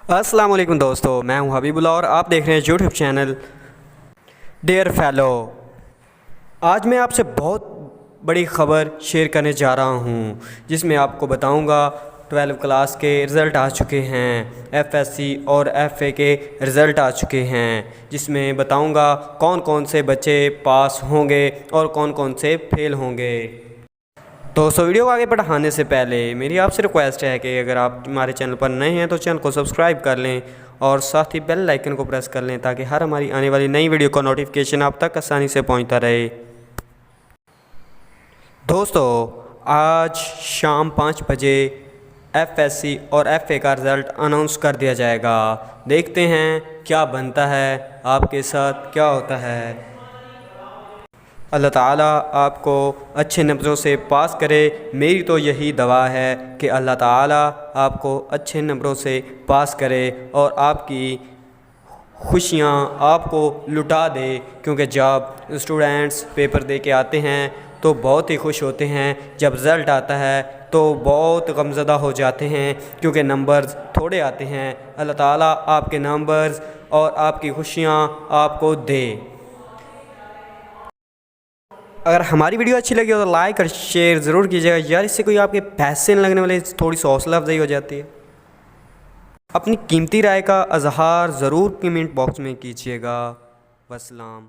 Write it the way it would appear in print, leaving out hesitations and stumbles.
अस्सलाम वालेकुम दोस्तों, मैं हूं हबीबुल्लाह और आप देख रहे हैं यूट्यूब चैनल डियर फेलो। आज मैं आपसे बहुत बड़ी ख़बर शेयर करने जा रहा हूं, जिसमें आपको बताऊंगा 12 क्लास के रिज़ल्ट आ चुके हैं, एफएससी और एफए के रिज़ल्ट आ चुके हैं, जिसमें बताऊंगा कौन कौन से बच्चे पास होंगे और कौन कौन से फेल होंगे। दोस्तों, वीडियो को आगे बढ़ाने से पहले मेरी आपसे रिक्वेस्ट है कि अगर आप हमारे चैनल पर नए हैं तो चैनल को सब्सक्राइब कर लें और साथ ही बेल आइकन को प्रेस कर लें ताकि हर हमारी आने वाली नई वीडियो का नोटिफिकेशन आप तक आसानी से पहुंचता रहे। दोस्तों, आज शाम 5 बजे एफएससी और एफए का रिज़ल्ट अनाउंस कर दिया जाएगा। देखते हैं क्या बनता है, आपके साथ क्या होता है। अल्लाह ताला आपको अच्छे नंबरों से पास करे। मेरी तो यही दुआ है कि अल्लाह ताला आपको अच्छे नंबरों से पास करे और आपकी खुशियाँ आपको लुटा दे, क्योंकि जब स्टूडेंट्स पेपर दे के आते हैं तो बहुत ही खुश होते हैं। जब रिज़ल्ट आता है तो बहुत गमज़दा हो जाते हैं क्योंकि नंबर्स थोड़े आते हैं। अल्लाह ताला आपके नंबर्स और आपकी खुशियाँ आपको दे। अगर हमारी वीडियो अच्छी लगी हो तो लाइक और शेयर ज़रूर कीजिएगा यार, इससे कोई आपके पैसे नहीं लगने वाले, थोड़ी सी हौसला अफजाई हो जाती है। अपनी कीमती राय का इजहार ज़रूर कमेंट बॉक्स में कीजिएगा। वस्सलाम।